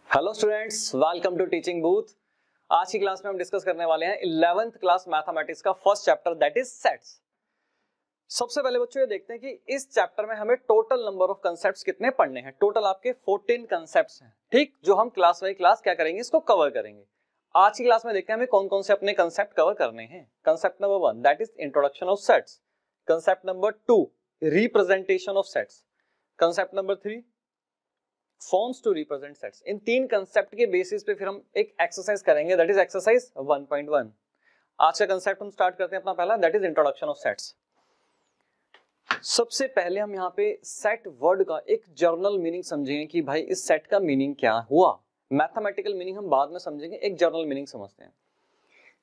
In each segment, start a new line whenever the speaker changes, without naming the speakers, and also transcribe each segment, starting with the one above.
Hello students, welcome to Teaching Booth. आज की class में हम डिस्कस करने वाले हैं 11th क्लास मैथमेटिक्स का first chapter that is sets. सबसे पहले बच्चों ये देखते हैं कि इस चैप्टर में हमें टोटल नंबर ऑफ कांसेप्ट्स कितने पढ़ने हैं। टोटल आपके 14 कांसेप्ट्स हैं, ठीक, जो हम क्लास बाय क्लास क्या करेंगे, इसको कवर करेंगे। आज की क्लास में देखते हैं हमें कौन कौन से अपने कांसेप्ट कवर करने हैं। Concept number 1 that is introduction of sets. Concept number 2 representation of sets. Concept number 3 forms to represent sets. इन तीन कंसेप्ट के बेसिस पे फिर हम एक एक्सरसाइज करेंगे दैट इज एक्सरसाइज 1.1। आज का कंसेप्ट हम स्टार्ट करते हैं अपना पहला, that is introduction of sets. सबसे पहले हम यहाँ पे सेट वर्ड का एक जर्नल मीनिंग समझेंगे कि भाई इस सेट का मीनिंग क्या हुआ। मैथमेटिकल मीनिंग हम बाद में समझेंगे, एक जर्नल मीनिंग समझते हैं।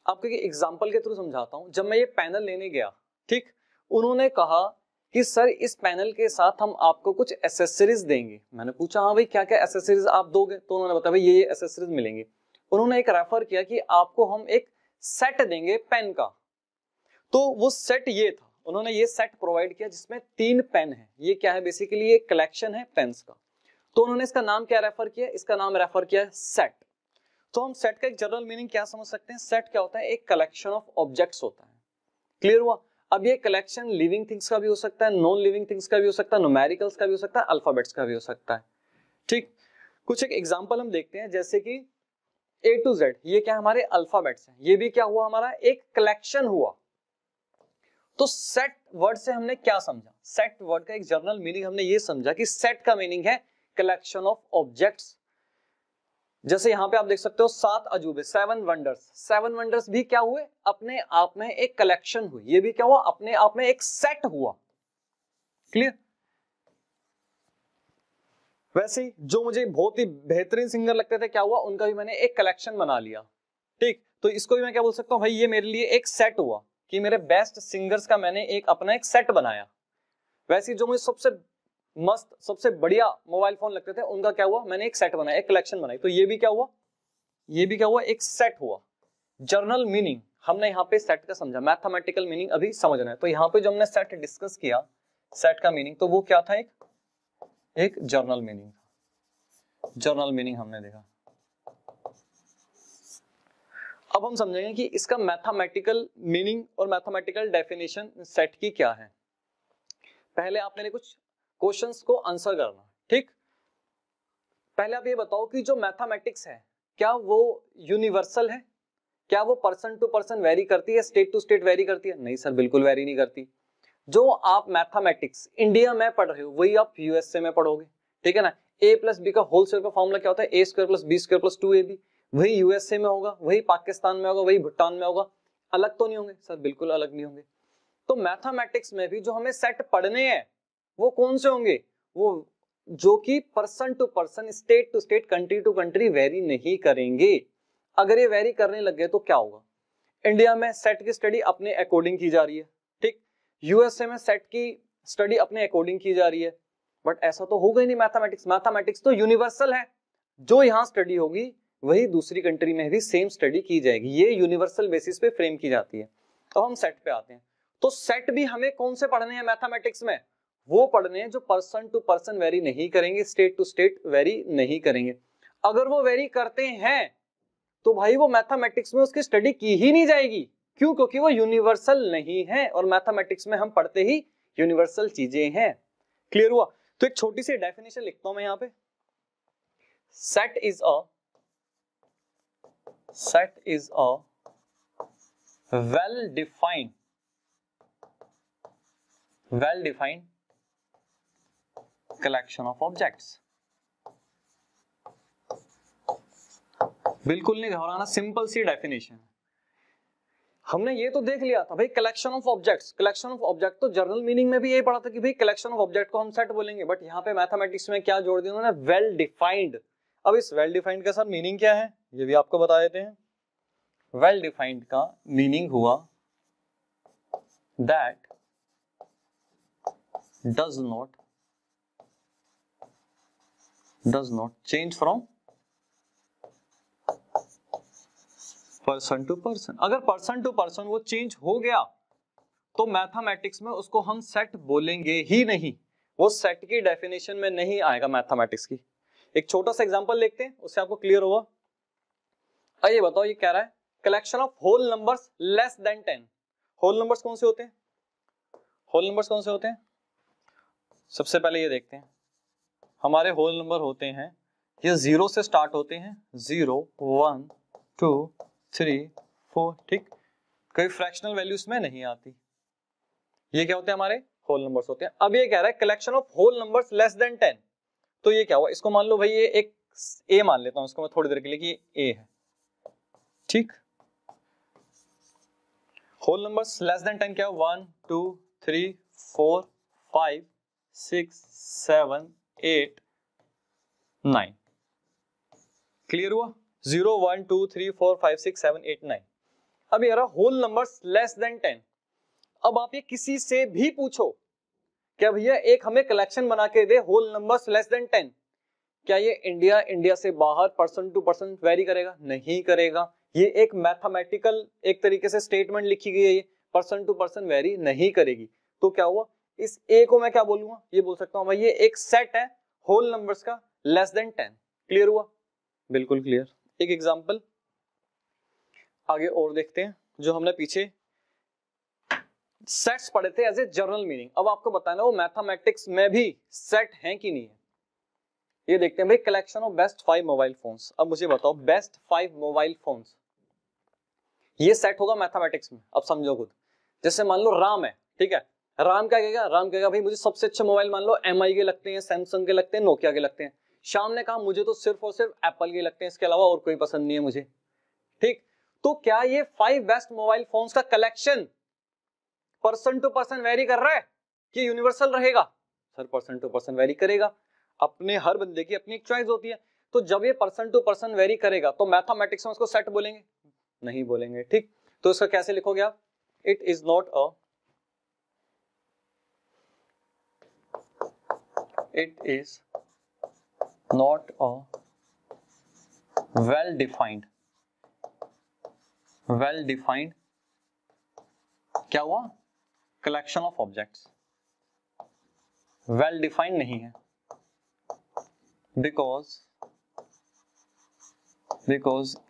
आपको एक एग्जांपल के थ्रू समझाता हूं। जब मैं ये पैनल लेने गया, ठीक, उन्होंने कहा कि सर इस पैनल के साथ हम आपको कुछ एसेसरीज देंगे। मैंने पूछा हाँ भाई क्या क्या एसेसरीज आप दोगे, तो उन्होंने बताया भाई ये एसेसरीज मिलेंगे। उन्होंने एक रेफर किया कि आपको हम एक सेट देंगे पेन का, तो वो सेट ये था। उन्होंने ये सेट प्रोवाइड किया जिसमें 3 पेन है। ये क्या है, बेसिकली एक कलेक्शन है पेन्स का। तो उन्होंने इसका नाम क्या रेफर किया, इसका नाम रेफर किया है सेट। तो हम सेट का एक जनरल मीनिंग क्या समझ सकते हैं, सेट क्या होता है, एक कलेक्शन ऑफ ऑब्जेक्ट्स होता है। क्लियर हुआ। अब ये कलेक्शन लिविंग थिंग्स का भी हो सकता है, नॉन लिविंग थिंग्स का भी हो सकता है, न्यूमेरिकल्स का भी हो सकता है, अल्फाबेट्स का भी हो सकता है। ठीक, कुछ एक एग्जांपल हम देखते हैं, जैसे कि A to Z, ये क्या हमारे अल्फाबेट्स हैं, ये भी क्या हुआ हमारा एक कलेक्शन हुआ। तो सेट वर्ड से हमने क्या समझा, सेट वर्ड का एक जर्नल मीनिंग हमने ये समझा कि सेट का मीनिंग है कलेक्शन ऑफ ऑब्जेक्ट्स। जैसे यहां पे आप देख सकते हो 7 अजूबे, 7 वंडर्स। 7 वंडर्स भी क्या हुए, अपने आप में एक कलेक्शन हुई। ये भी क्या हुआ, अपने आप में एक सेट हुआ। क्लियर। वैसे ही जो मुझे बहुत ही बेहतरीन सिंगर लगते थे, क्या हुआ, उनका भी मैंने एक कलेक्शन बना लिया। ठीक, तो इसको भी मैं क्या बोल सकता हूं, भाई ये मेरे लिए एक सेट हुआ कि मेरे बेस्ट सिंगर्स का मैंने एक अपना एक सेट बनाया। वैसे ही जो मुझे सबसे मस्त, सबसे बढ़िया मोबाइल फोन लगते थे, उनका क्या हुआ, मैंने एक सेट बनाया, एक कलेक्शन बनाई। तो ये भी क्या हुआ, ये भी क्या हुआ, एक सेट हुआ। जर्नल मीनिंग हमने यहाँ पे सेट का समझा, मैथमेटिकल मीनिंग अभी समझना है। तो यहाँ पे जो हमने सेट डिस्कस किया, सेट का मीनिंग, तो वो क्या था, एक जर्नल मीनिंग था। जर्नल मीनिंग हमने देखा। अब हम समझेंगे कि इसका मैथमेटिकल मीनिंग और मैथमेटिकल डेफिनेशन सेट की क्या है। पहले आप मेरे कुछ क्वेश्चंस को आंसर करना, ठीक। पहले आप ये बताओ कि जो मैथमेटिक्स है, क्या वो यूनिवर्सल है, क्या वो पर्सन टू पर्सन वेरी करती है, स्टेट टू स्टेट वेरी करती है? नहीं सर, बिल्कुल वेरी नहीं करती। जो आप मैथमेटिक्स इंडिया में पढ़ रहे हो वही आप यूएसए में पढ़ोगे, ठीक है ना। a प्लस बी का होल स्क्वायर का फॉर्मूला क्या होता है, a square plus B square plus 2ab। वही यूएसए में होगा, वही पाकिस्तान में होगा, वही भूटान में होगा। अलग तो नहीं होंगे सर, बिल्कुल अलग नहीं होंगे। तो मैथमेटिक्स में भी जो हमें सेट पढ़ने हैं वो कौन से होंगे, वो जो कि person to person, state to state, country to country vary नहीं करेंगे। अगर ये वेरी करने लग गए तो क्या होगा, इंडिया में सेट की स्टडी अपने अकॉर्डिंग की जा रही है, ठीक, यूएसए में सेट की स्टडी अपने अकॉर्डिंग की जा रही है। बट ऐसा तो होगा ही नहीं मैथमेटिक्स। मैथमेटिक्स तो यूनिवर्सल है, जो यहां स्टडी होगी वही दूसरी कंट्री में भी सेम स्टडी की जाएगी। ये यूनिवर्सल बेसिस पे फ्रेम की जाती है। तो हम सेट पे आते हैं। तो सेट भी हमें कौन से पढ़ने हैं मैथमेटिक्स में, वो पढ़ने हैं जो पर्सन टू पर्सन वेरी नहीं करेंगे, स्टेट टू स्टेट वेरी नहीं करेंगे। अगर वो वेरी करते हैं तो भाई वो मैथमेटिक्स में उसकी स्टडी की ही नहीं जाएगी। क्यों? क्योंकि वो यूनिवर्सल नहीं है, और मैथमेटिक्स में हम पढ़ते ही यूनिवर्सल चीजें हैं। क्लियर हुआ। तो एक छोटी सी डेफिनेशन लिखता हूं मैं यहां पे। Set is a well defined collection of objects. बिल्कुल नहीं घबराना, सिंपल सी डेफिनेशन है। हमने ये तो देख लिया था भाई collection of objects. Collection of object तो जर्नल मीनिंग में भी यही पढ़ा था कि भाई कलेक्शन ऑफ ऑब्जेक्ट को हम सेट बोलेंगे। बट यहाँ पे मैथमेटिक्स में क्या जोड़ दिया उन्होंने, वेल डिफाइंड। अब इस वेल डिफाइंड का सर मीनिंग क्या है, ये भी आपको बता देते हैं। वेल डिफाइंड का मीनिंग हुआ that does not change from person to person. अगर पर्सन टू पर्सन वो चेंज हो गया तो मैथमेटिक्स में उसको हम सेट बोलेंगे ही नहीं, वो सेट की डेफिनेशन में नहीं आएगा मैथमेटिक्स की। एक छोटा सा एग्जांपल देखते हैं, उससे आपको क्लियर होगा। ये बताओ, ये कह रहा है collection of whole numbers less than 10। Whole numbers कौन से होते हैं? होल नंबर्स कौन से होते हैं? सबसे पहले ये देखते हैं, हमारे होल नंबर होते हैं, ये 0 से स्टार्ट होते हैं, 0 1 2 3 4, ठीक। कोई फ्रैक्शनल वैल्यूज में नहीं आती। ये क्या होते हैं? हमारे होल नंबर्स होते हैं। अब ये कह रहा है collection of whole numbers less than 10, तो ये क्या हुआ? इसको मान लो भाई ये एक ए मान लेता हूं इसको मैं थोड़ी देर के लिए कि ए है, ठीक। होल नंबर्स लेस देन 10 क्या हो? 1 2 3 4 5 6 7 8 9। क्लियर हुआ? 0 1 2 3 4 5 6 7 8 9। अब ये रहा होल नंबर्स लेस देन 10। अब आप ये किसी से भी पूछो क्या भैया एक हमें कलेक्शन बना के दे होल नंबर्स लेस देन 10, क्या ये इंडिया से बाहर पर्सन टू पर्सन वेरी करेगा? नहीं करेगा। ये एक मैथमेटिकल एक तरीके से स्टेटमेंट लिखी गई है, ये पर्सन टू पर्सन वेरी नहीं करेगी। तो क्या हुआ? इस ए को मैं क्या बोलूंगा? ये बोल सकता हूं भाई ये एक सेट है होल नंबर्स का लेस देन 10। क्लियर हुआ? बिल्कुल क्लियर। एक एग्जांपल आगे और देखते हैं, जो हमने पीछे सेट्स पढ़े थे एज ए जनरल मीनिंग। अब आपको बताना वो मैथमेटिक्स में भी सेट है कि नहीं है। ये देखते हैं भाई, collection of best 5 mobile phones. अब मुझे बताओ बेस्ट 5 मोबाइल फोन्स, ये सेट होगा मैथमेटिक्स में। अब समझो खुद, जैसे मान लो राम है, ठीक है, राम क्या कहेगा? राम कहेगा भाई मुझे सबसे अच्छे मोबाइल मान लो MI के लगते हैं, सैमसंग के लगते हैं, नोकिया के लगते हैं। श्याम ने कहा मुझे तो सिर्फ और सिर्फ एप्पल के लगते हैं, इसके अलावा और कोई पसंद नहीं है मुझे, ठीक। तो क्या ये 5 बेस्ट मोबाइल फोन्स का collection person to person vary कर रहा है कि यूनिवर्सल रहेगा? Sir person to person vary करेगा, अपने हर बंदे की अपनी एक चॉइस होती है। तो जब ये पर्सन टू पर्सन वेरी करेगा तो मैथमेटिक्स में उसको सेट बोलेंगे? नहीं बोलेंगे, ठीक। तो इसका कैसे लिखोगे आप? It is not a well defined क्या हुआ? Collection of objects. Well defined नहीं है, because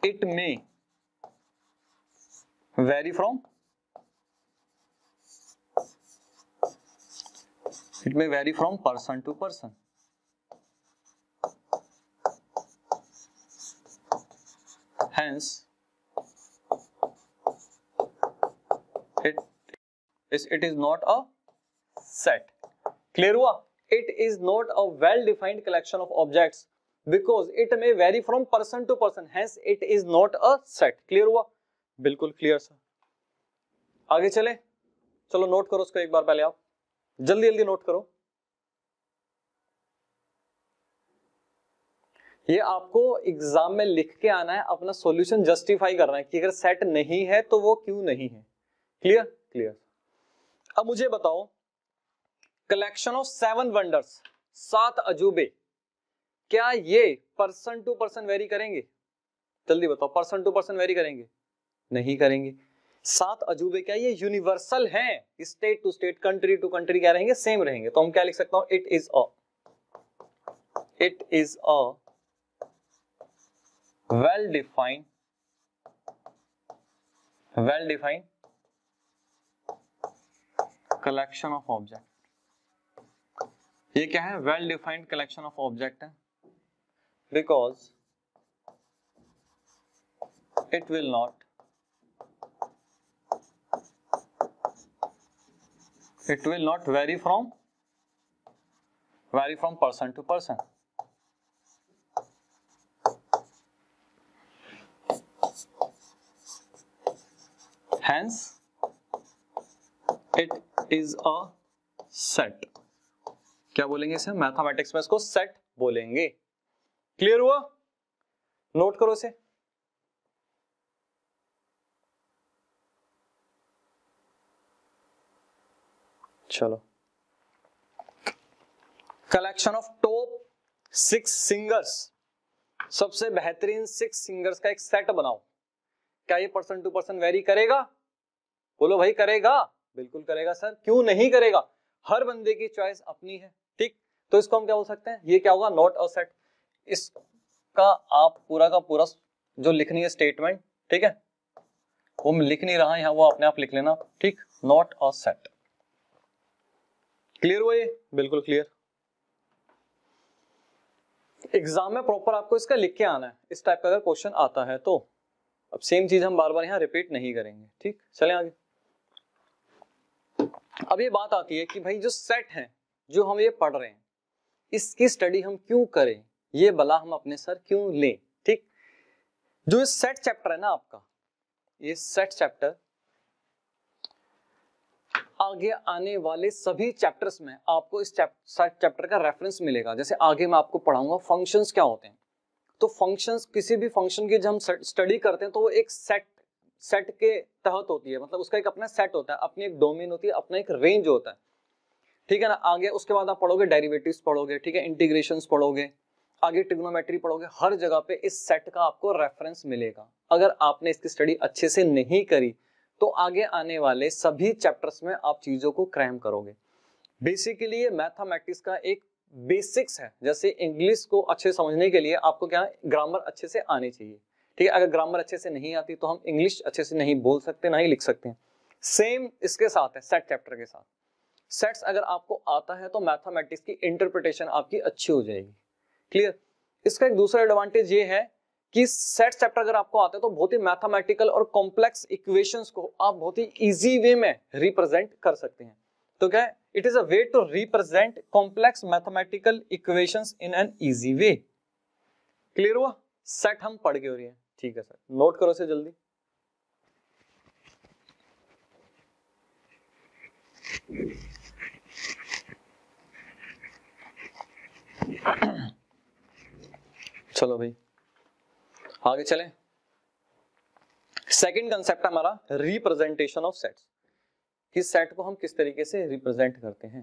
it may vary from person to person. Hence it is not a set. Clear हुआ? It is not a well defined collection of objects because it may vary from person to person. Hence it is not a set. Clear हुआ? बिल्कुल clear sir. आगे चले, चलो note करो उसको एक बार पहले, आप जल्दी जल्दी नोट करो। ये आपको एग्जाम में लिख के आना है, अपना सॉल्यूशन जस्टिफाई करना है कि अगर सेट नहीं है तो वो क्यों नहीं है। क्लियर? क्लियर। अब मुझे बताओ कलेक्शन ऑफ 7 वंडर्स, 7 अजूबे, क्या ये पर्सन टू पर्सन वेरी करेंगे? जल्दी बताओ, पर्सन टू पर्सन वेरी करेंगे? नहीं करेंगे। 7 अजूबे क्या ये यूनिवर्सल हैं? State to state, country to country क्या रहेंगे? सेम रहेंगे। तो हम क्या लिख सकता हूं? It is a well defined collection of object. ये क्या है? Well defined collection of object है, because it will not vary from person to person. Hence it is a set. क्या बोलेंगे इसे? मैथमेटिक्स में इसको सेट बोलेंगे। क्लियर हुआ? नोट करो इसे। चलो, कलेक्शन ऑफ टॉप 6 सिंगर्स, सबसे बेहतरीन 6 सिंगर्स का एक सेट बनाओ। क्या ये पर्सन टू पर्सन वेरी करेगा? बोलो भाई करेगा। बिल्कुल करेगा सर, क्यों नहीं करेगा? हर बंदे की चॉइस अपनी है, ठीक। तो इसको हम क्या बोल सकते हैं? ये क्या होगा? Not a set. इसका आप पूरा का पूरा जो लिखनी है स्टेटमेंट, ठीक है, वो मैं लिख नहीं रहा यहाँ, वो अपने आप लिख लेना, ठीक। Not a set. क्लियर हुआ ये? बिल्कुल क्लियर। एग्जाम में प्रॉपर आपको इसका लिख के आना है, इस टाइप का अगर क्वेश्चन आता है तो। अब सेम चीज हम बार बार यहाँ रिपीट नहीं करेंगे, ठीक। चलें आगे। अब ये बात आती है कि भाई जो सेट है जो हम ये पढ़ रहे हैं, इसकी स्टडी हम क्यों करें, ये भला हम अपने सर क्यों लें, ठीक। जो सेट चैप्टर है ना आपका, ये सेट चैप्टर आगे आने वाले सभी चैप्टर्स में आपको इस सेट चैप्टर का रेफरेंस मिलेगा। जैसे आगे मैं आपको पढ़ाऊंगा फंक्शंस क्या होते हैं, तो फंक्शंस, किसी भी फंक्शन की जब हम स्टडी करते हैं तो वो एक सेट के तहत होती है, मतलब उसका एक अपना सेट होता है, अपनी एक डोमेन होती है, अपना एक रेंज होता है, ठीक है ना। आगे उसके बाद आप पढ़ोगे डेरिवेटिव्स पढ़ोगे, ठीक है, इंटीग्रेशंस पढ़ोगे, आगे ट्रिग्नोमेट्री पढ़ोगे, हर जगह पे इस सेट का आपको रेफरेंस मिलेगा। अगर आपने इसकी स्टडी अच्छे से नहीं करी तो आगे आने वाले सभी चैप्टर्स में आप चीजों को क्रैम करोगे। बेसिकली ये मैथमेटिक्स का एक बेसिक्स है। जैसे इंग्लिश को अच्छे समझने के लिए आपको क्या, ग्रामर अच्छे से आनी चाहिए, ठीक है। अगर ग्रामर अच्छे से नहीं आती तो हम इंग्लिश अच्छे से नहीं बोल सकते, ना ही लिख सकते हैं। सेम इसके साथ है, सेट चैप्टर के साथ। सेट्स अगर आपको आता है तो मैथमेटिक्स की इंटरप्रिटेशन आपकी अच्छी हो जाएगी। क्लियर। इसका एक दूसरा एडवांटेज ये है कि सेट चैप्टर अगर आपको आता है तो बहुत ही मैथमेटिकल और कॉम्प्लेक्स इक्वेशंस को आप बहुत ही इजी वे में रिप्रेजेंट कर सकते हैं। तो क्या है, it is a way to represent complex mathematical equations in an easy way. Clear हुआ? सेट हम पढ़ के हो रही है, ठीक है सर, नोट करो इसे जल्दी। चलो भाई आगे चलें। सेकंड कंसेप्ट हमारा रिप्रेजेंटेशन ऑफ सेट्स, कि सेट को हम किस तरीके से रिप्रेजेंट करते हैं।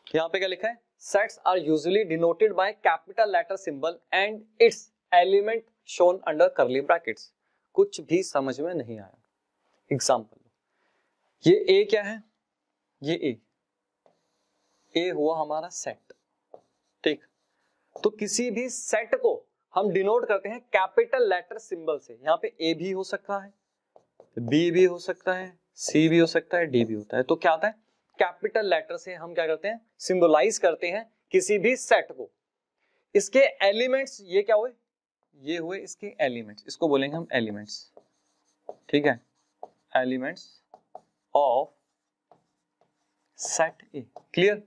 यहां पे क्या लिखा है, sets are usually denoted by capital letter symbol and its element shown under curly brackets. कुछ भी समझ में नहीं आया, एग्जांपल, ये ए क्या है, ये ए हुआ हमारा सेट, ठीक। तो किसी भी सेट को हम डिनोट करते हैं कैपिटल लेटर सिंबल से। यहाँ पे ए भी हो सकता है, बी भी हो सकता है, सी भी हो सकता है, डी भी होता है। तो क्या आता है, कैपिटल लेटर से हम क्या करते हैं, सिंबलाइज करते हैं किसी भी सेट को। इसके एलिमेंट्स ये क्या हुए, ये हुए इसके एलिमेंट्स, इसको बोलेंगे हम एलिमेंट्स, ठीक है, elements of set A. Clear.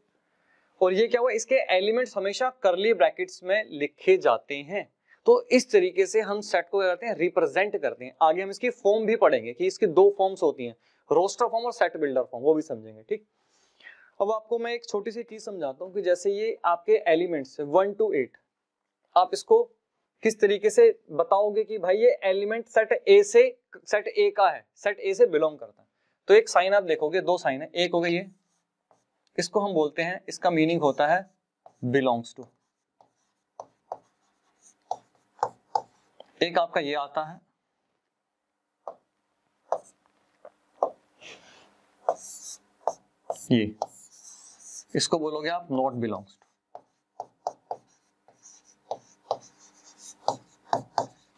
और ये क्या हुआ, इसके एलिमेंट्स हमेशा कर्ली ब्रैकेट्स में लिखे जाते हैं। तो इस तरीके से हम सेट को क्या करते हैं, रिप्रेजेंट करते हैं। आगे हम इसकी फॉर्म भी पढ़ेंगे कि इसकी दो फॉर्म्स होती हैं, रोस्टर फॉर्म और सेट बिल्डर फॉर्म, वो भी समझेंगे, ठीक। अब आपको मैं एक छोटी सी चीज समझाता हूं कि जैसे ये आपके एलिमेंट्स 1 to 8, आप इसको किस तरीके से बताओगे कि भाई ये एलिमेंट सेट ए से, सेट ए का है, सेट ए से बिलोंग करता है। तो एक साइन आप देखोगे, दो साइन है, एक हो गई ये, इसको हम बोलते हैं, इसका मीनिंग होता है बिलोंग्स टू। एक आपका ये आता है, ये, इसको बोलोगे आप नॉट बिलोंग्स टू,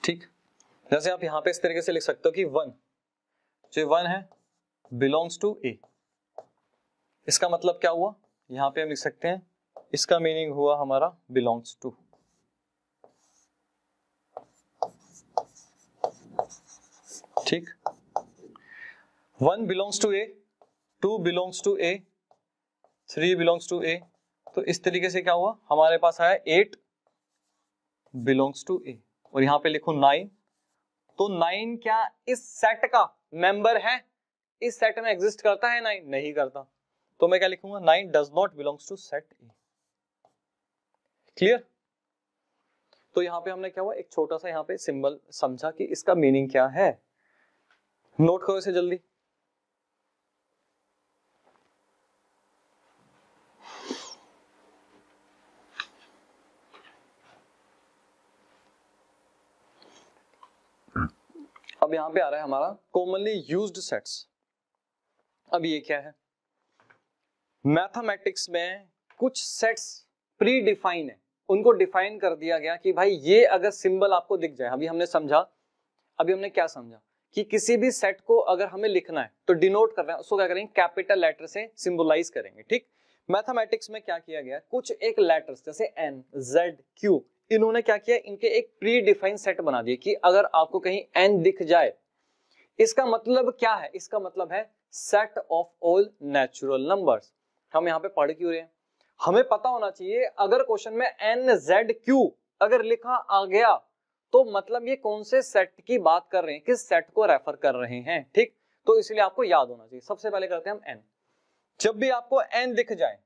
ठीक। जैसे आप यहां पे इस तरीके से लिख सकते हो कि 1, जो 1 है बिलोंग्स टू ए। इसका मतलब क्या हुआ, यहां पे हम लिख सकते हैं, इसका मीनिंग हुआ हमारा बिलोंग्स टू, ठीक। 1 belongs to A, 2 belongs to A, 3 belongs to A. तो इस तरीके से क्या हुआ, हमारे पास आया 8 बिलोंग्स टू ए। और यहां पे लिखो 9, तो 9 क्या इस सेट का मेंबर है, इस सेट में एग्जिस्ट करता है 9? नहीं करता। तो मैं क्या लिखूंगा, 9 does not belongs to set A. Clear. तो यहां पे हमने क्या हुआ, एक छोटा सा यहां पे सिंबल समझा कि इसका मीनिंग क्या है। नोट करो इसे जल्दी। अब यहां पे आ रहा है हमारा कॉमनली यूज्ड सेट्स। अब ये क्या है, मैथमेटिक्स में कुछ सेट्स प्री डिफाइन है, उनको डिफाइन कर दिया गया कि भाई ये अगर सिंबल आपको दिख जाए, अभी हमने क्या समझा कि किसी भी सेट को अगर हमें लिखना है तो डिनोट कर रहे हैं, उसको क्या करेंगे, कैपिटल लेटर से सिंबलाइज करेंगे। ठीक, मैथमेटिक्स में क्या किया गया, कुछ एक लेटर्स जैसे एन, जेड, क्यू, इन्होंने क्या किया, इनके एक प्री डिफाइंड सेट बना दिए कि अगर आपको कहीं एन दिख जाए, इसका मतलब क्या है, इसका मतलब है set of all natural numbers. हम यहाँ पे पढ़ क्यों रहे हैं, हमें पता होना चाहिए अगर क्वेश्चन में एन जेड क्यू अगर लिखा आ गया तो मतलब ये कौन से सेट की बात कर रहे हैं, किस सेट को रेफर कर रहे हैं। ठीक, तो इसलिए आपको याद होना चाहिए। सबसे पहले करते हैं हम एन। जब भी आपको एन दिख जाए,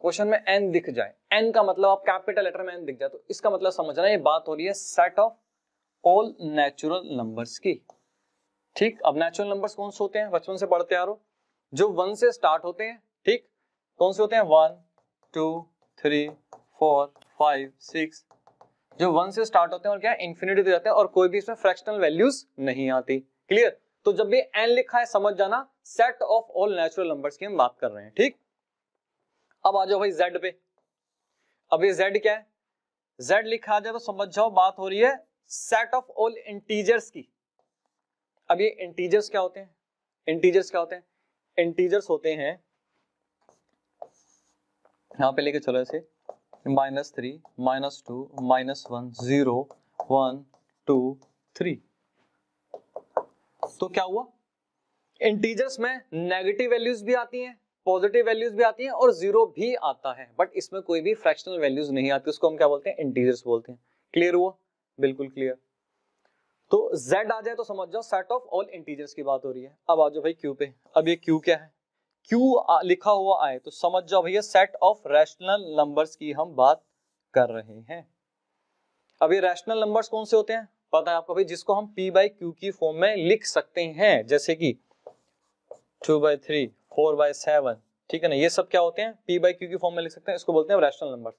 क्वेश्चन में एन दिख जाए, एन का मतलब आप कैपिटल लेटर में एन दिख जाए, तो इसका मतलब समझना ये बात हो रही है set of all natural numbers की। ठीक, अब नेचुरल नंबर्स कौन से होते हैं, बचपन से पढ़ते आ रहे हो, जो 1 से स्टार्ट होते हैं। ठीक, कौन से होते हैं, 1 2 3 4 5 6, जो 1 से स्टार्ट होते हैं और क्या इंफिनिटी तक जाते हैं और कोई भी इसमें फ्रैक्शनल वैल्यूज नहीं आती। क्लियर, तो जब भी एन लिखा है समझ जाना set of all natural numbers की हम बात कर रहे हैं। ठीक, अब आ जाओ भाई जेड पे। अब ये जेड क्या है, जेड लिखा आ जाए तो समझ जाओ बात हो रही है सेट ऑफ ऑल इंटीजर्स की। अब ये इंटीजर्स क्या होते हैं, इंटीजर्स क्या होते हैं, इंटीजर्स होते हैं, यहां पे लेके चलो ऐसे -3 -2 -1 0 1 2 3। तो क्या हुआ, इंटीजर्स में नेगेटिव वैल्यूज भी आती हैं, पॉजिटिव वैल्यूज भी आती हैं और जीरो भी आता है, बट इसमें कोई भी फ्रैक्शनल वैल्यूज नहीं आती, उसको हम क्या बोलते हैं, इंटीजर्स बोलते हैं। क्लियर हुआ, बिल्कुल क्लियर। तो z आ जाए तो समझ जाओ सेट ऑफ ऑल इंटीजर्स की बात हो रही है। अब आ जाओ भाई q पे। अब ये q क्या है, q लिखा हुआ आए तो समझ जाओ भैया सेट ऑफ रैशनल नंबर्स की हम बात कर रहे हैं। अब ये रैशनल नंबर्स कौन से होते हैं, पता है आपको भाई, जिसको हम p/q की फॉर्म में लिख सकते हैं, जैसे कि 2/3 4/7, ठीक है ना, ये सब क्या होते हैं, p/q की फॉर्म में लिख सकते हैं, इसको बोलते हैं रैशनल नंबर्स।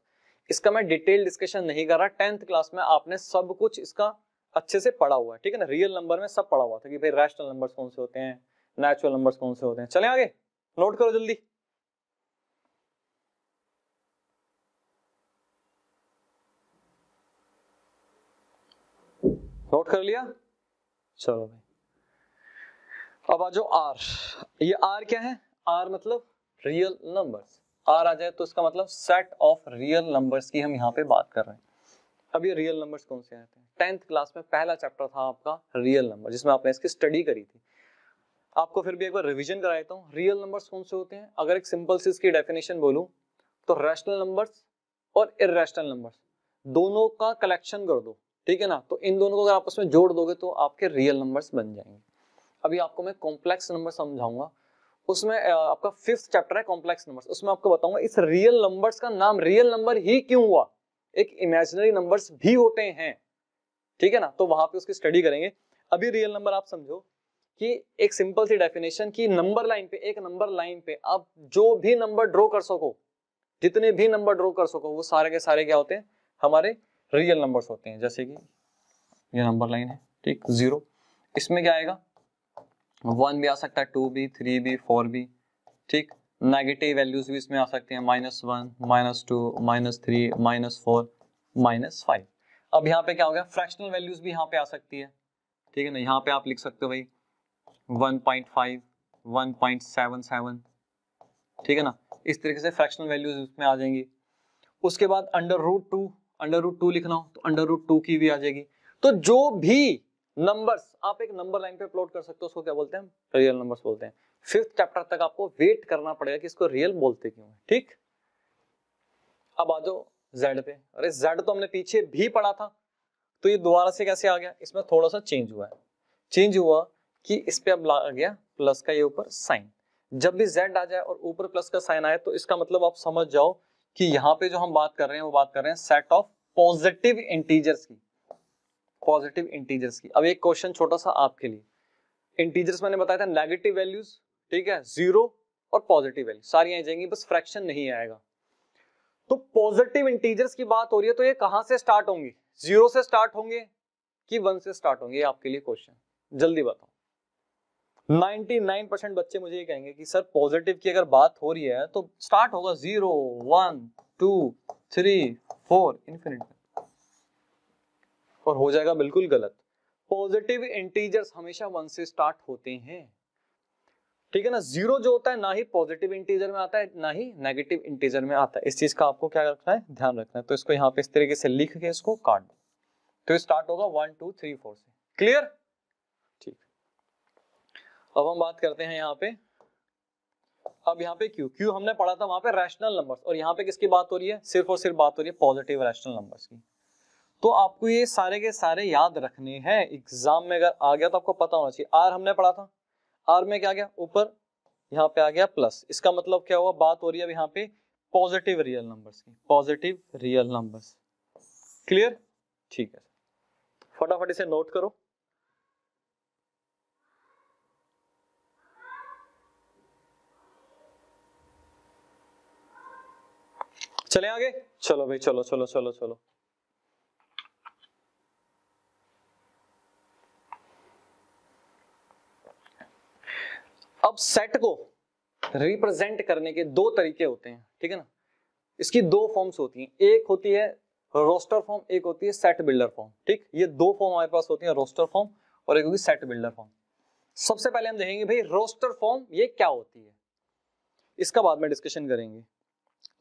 इसका मैं डिटेल डिस्कशन नहीं कर रहा, 10th क्लास में आपने सब कुछ इसका अच्छे से पढ़ा हुआ है। ठीक है ना, रियल नंबर में सब पढ़ा हुआ था कि भाई रैशनल नंबर्स कौन से होते हैं, नेचुरल नंबर्स कौन से होते हैं। चलें आगे, नोट करो जल्दी। नोट कर लिया, चलो भाई। अब आ जाओ आर। ये आर क्या है, आर मतलब रियल नंबर्स। आर आ जाए तो इसका मतलब सेट ऑफ रियल नंबर्स की हम यहाँ पे बात कर रहे हैं। अब ये रियल नंबर्स कौन से आते हैं, 10th क्लास में पहला चैप्टर था आपका रियल नंबर, जिसमें आपने इसकी स्टडी करी थी। आपको फिर भी एक बार रिवीजन करा देता हूँ, रियल नंबर्स कौन से होते हैं। अगर एक सिंपल सी इसकी डेफिनेशन बोलूं तो रैशनल नंबर्स और इररेशनल नंबर्स दोनों का कलेक्शन कर दो, ठीक है ना, तो इन दोनों को अगर आपस में जोड़ दोगे तो आपके रियल नंबर्स बन जाएंगे। अभी आपको मैं कॉम्प्लेक्स नंबर समझाऊंगा, उसमें आपका 5th चैप्टर है कॉम्प्लेक्स नंबर्स, उसमें आपको बताऊंगा इस रियल नंबर्स का नाम रियल नंबर ही क्यों हुआ, एक इमेजिनरी नंबर्स भी होते हैं, ठीक है ना, तो वहां पे उसकी स्टडी करेंगे। अभी रियल नंबर आप समझो कि एक सिंपल सी डेफिनेशन की नंबर लाइन पे, एक नंबर लाइन पे आप जो भी नंबर ड्रॉ कर सको, जितने भी नंबर ड्रॉ कर सको, वो सारे के सारे क्या होते हैं, हमारे रियल नंबर्स होते हैं। जैसे कि ये नंबर लाइन है, ठीक, 0, इसमें क्या आएगा, 1 भी आ सकता है, 2 भी, 3 भी, 4 भी, ठीक, नेगेटिव वैल्यूज भी इसमें आ सकते हैं, -1 -2 -3 -4 -5। अब यहाँ पे क्या हो गया, फ्रैक्शनल वैल्यूज भी यहाँ पे आ सकती है, ठीक है ना, यहाँ पे आप लिख सकते हो भाई 1.5 1.77, ठीक है ना, इस तरीके से फ्रैक्शनल वैल्यूज इसमें आ जाएंगी। उसके बाद √2 लिखना हो तो √2 की भी आ जाएगी। तो जो भी नंबर्स आप एक नंबर लाइन पे प्लॉट कर सकते हो उसको क्या बोलते हैं, रियल नंबर्स बोलते हैं। 5th चैप्टर तक आपको वेट करना पड़ेगा कि इसको रियल बोलते क्यों है, ठीक। अब आ जाओ जेड पे। अरे जेड तो हमने पीछे भी पढ़ा था, तो ये दोबारा से कैसे आ गया, इसमें थोड़ा सा चेंज हुआ है। चेंज हुआ कि इस पे अब आ गया प्लस का ये ऊपर साइन। जब भी जेड आ जाए और ऊपर प्लस का साइन आए तो इसका मतलब आप समझ जाओ कि यहाँ पे जो हम बात कर रहे हैं वो बात कर रहे हैं सेट ऑफ पॉजिटिव इंटीजर्स की, पॉजिटिव इंटीजर्स की। अब एक क्वेश्चन छोटा सा आपके लिए, इंटीजर्स मैंने बताया था नेगेटिव वैल्यूज, ठीक है, 0 और पॉजिटिव वैल्यू सारी आ जाएंगी, बस फ्रैक्शन नहीं आएगा। तो पॉजिटिव इंटीजर्स की बात हो रही है तो ये कहां से स्टार्ट होंगे, 0 से स्टार्ट होंगे कि 1 से स्टार्ट होंगे, ये आपके लिए क्वेश्चन, जल्दी बताओ। 99% बच्चे मुझे ये कहेंगे कि सर पॉजिटिव की अगर बात हो रही है तो स्टार्ट होगा 0 1 2 3 4 इन्फिनिट, और हो जाएगा बिल्कुल गलत। पॉजिटिव इंटीजर्स हमेशा 1 से स्टार्ट होते हैं, ठीक है ना। 0 जो होता है ना ही पॉजिटिव इंटीजर में आता है ना ही नेगेटिव इंटीजर में आता है। इस चीज का आपको क्या रखना है, ध्यान रखना है। तो इसको यहाँ पे इस तरीके से लिख के इसको काट दो, तो स्टार्ट होगा 1 2 3 4 से। क्लियर, ठीक। अब हम बात करते हैं यहाँ पे, अब यहाँ पे क्यू हमने पढ़ा था वहां पे रैशनल नंबर्स, और यहाँ पे किसकी बात हो रही है, सिर्फ और सिर्फ बात हो रही है पॉजिटिव रैशनल नंबर्स की। तो आपको ये सारे के सारे याद रखने हैं, एग्जाम में अगर आ गया तो आपको पता होना चाहिए। आर हमने पढ़ा था, आर में क्या गया, ऊपर यहाँ पे आ गया प्लस, इसका मतलब क्या हुआ, बात हो रही है अब यहाँ पे पॉजिटिव रियल नंबर्स की, पॉजिटिव रियल नंबर्स। क्लियर, ठीक है, फटाफट इसे नोट करो। चले आगे, चलो भाई, चलो चलो चलो चलो। अब सेट को रिप्रेजेंट करने के दो तरीके होते हैं, ठीक है ना। इसकी दो फॉर्म्स होती हैं, एक होती है रोस्टर फॉर्म, एक होती है सेट बिल्डर फॉर्म, ठीक। ये दो फॉर्म हमारे पास होती है, रोस्टर फॉर्म और एक होगी सेट बिल्डर फॉर्म। सबसे पहले हम देखेंगे भाई रोस्टर फॉर्म ये क्या होती है, इसका बाद में डिस्कशन करेंगे।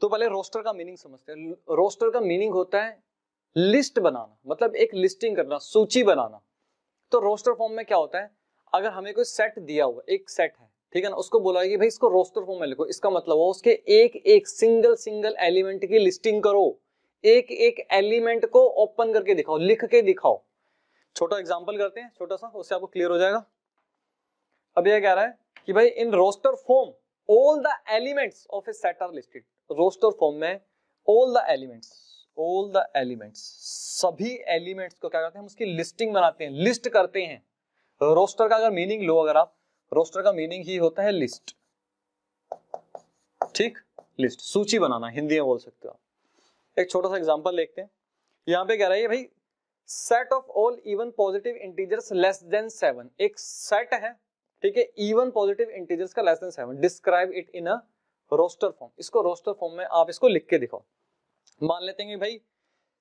तो पहले रोस्टर का मीनिंग समझते हैं। रोस्टर का मीनिंग होता है लिस्ट बनाना, मतलब एक लिस्टिंग करना, सूची बनाना। तो रोस्टर फॉर्म में क्या होता है, अगर हमें कोई सेट दिया हुआ, एक सेट है, ठीक है ना, उसको बोला कि भाई इसको रोस्टर फॉर्म में लिखो, इसका मतलब वो उसके एक एक सिंगल एलिमेंट की लिस्टिंग करो, एक एक एलिमेंट को ओपन करके दिखाओ, लिख के दिखाओ। छोटा एग्जांपल करते हैं, छोटा सा, उससे आपको क्लियर हो जाएगा। अब ये कह रहा है कि भाई in roster form all the elements of a set are listed. Roster form में ऑल द एलिमेंट्स, सभी एलिमेंट्स को क्या करते हैं, हम उसकी लिस्टिंग बनाते हैं, लिस्ट करते हैं। रोस्टर का अगर मीनिंग लो, अगर आप, रोस्टर का मीनिंग ही होता है लिस्ट, ठीक, लिस्ट, सूची बनाना, हिंदी में बोल सकते हो आप। एक छोटा सा एग्जांपल देखते हैं। यहां पे कह रहा है भाई set of all even positive integers less than 7, एक सेट है, ठीक है, इवन पॉजिटिव इंटीजर्स का less than 7, describe it in a roster form. इसको रोस्टर फॉर्म में आप इसको लिख के दिखाओ। मान लेते हैं कि भाई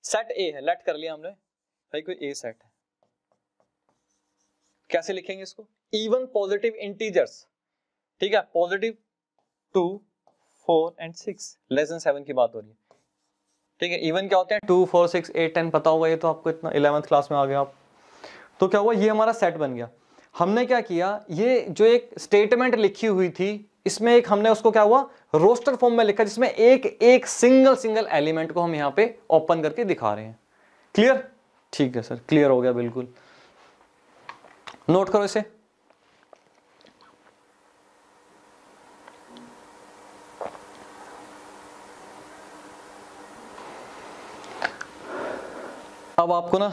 सेट ए है, लेट कर लिया हमने, भाई कोई ए सेट है, कैसे लिखेंगे इसको, इवन पॉजिटिव इंटीजर्स, ठीक है, पॉजिटिव 2 4 एंड 6, लेस देन 7 की बात हो रही है, ठीक है। इवन क्या होते हैं 2 4 6 8 10, पता होगा ये तो आपको, इतना 11th क्लास में आ गया आप। तो क्या हुआ, ये हमारा सेट बन गया। हमने क्या किया, ये जो एक स्टेटमेंट लिखी हुई थी, इसमें एक हमने उसको क्या हुआ, रोस्टर फॉर्म में लिखा, जिसमें एक एक सिंगल एलिमेंट को हम यहाँ पे ओपन करके दिखा रहे हैं। क्लियर, ठीक है सर, क्लियर हो गया, बिल्कुल नोट करो इसे। अब आपको ना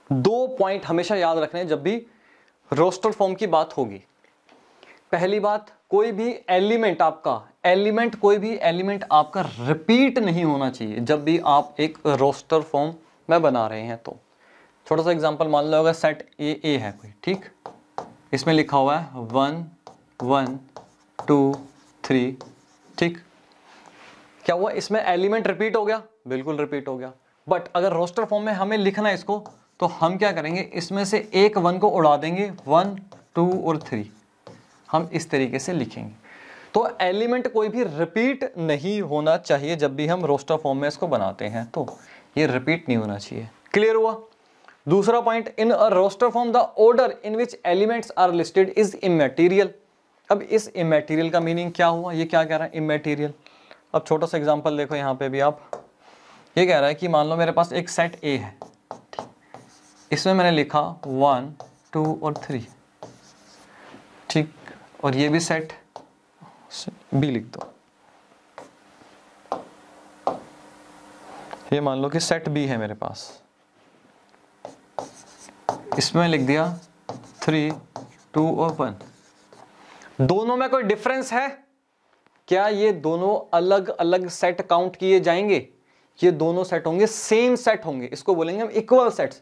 दो पॉइंट हमेशा याद रखने हैं जब भी रोस्टर फॉर्म की बात होगी। पहली बात, कोई भी एलिमेंट आपका रिपीट नहीं होना चाहिए जब भी आप एक रोस्टर फॉर्म में बना रहे हैं। तो छोटा सा एग्जांपल मान लो, अगर सेट ए है कोई, ठीक, इसमें लिखा हुआ है 1 1 2 3, ठीक, क्या हुआ, इसमें एलिमेंट रिपीट हो गया, बिल्कुल रिपीट हो गया। बट अगर रोस्टर फॉर्म में हमें लिखना है इसको, तो हम क्या करेंगे, इसमें से एक 1 को उड़ा देंगे, 1 2 और 3, हम इस तरीके से लिखेंगे। तो एलिमेंट कोई भी रिपीट नहीं होना चाहिए जब भी हम रोस्टर फॉर्म में इसको बनाते हैं, तो ये रिपीट नहीं होना चाहिए। क्लियर हुआ। दूसरा point, in a roster form the order in which elements are listed is immaterial. अब इस इमैटेरियल का मीनिंग क्या हुआ, ये क्या कह रहा है, इमैटेरियल। अब छोटा सा एग्जांपल देखो, यहाँ पे भी आप, ये कह रहा है कि मान लो मेरे पास एक सेट ए है, इसमें मैंने लिखा 1 2 और 3, ठीक, और ये भी सेट बी लिख दो, ये मान लो कि सेट बी है मेरे पास, इसमें लिख दिया 3 2 और 1। दोनों में कोई डिफरेंस है क्या, ये दोनों अलग अलग सेट काउंट किए जाएंगे, ये दोनों सेट होंगे, सेम सेट होंगे, इसको बोलेंगे हम इक्वल सेट्स।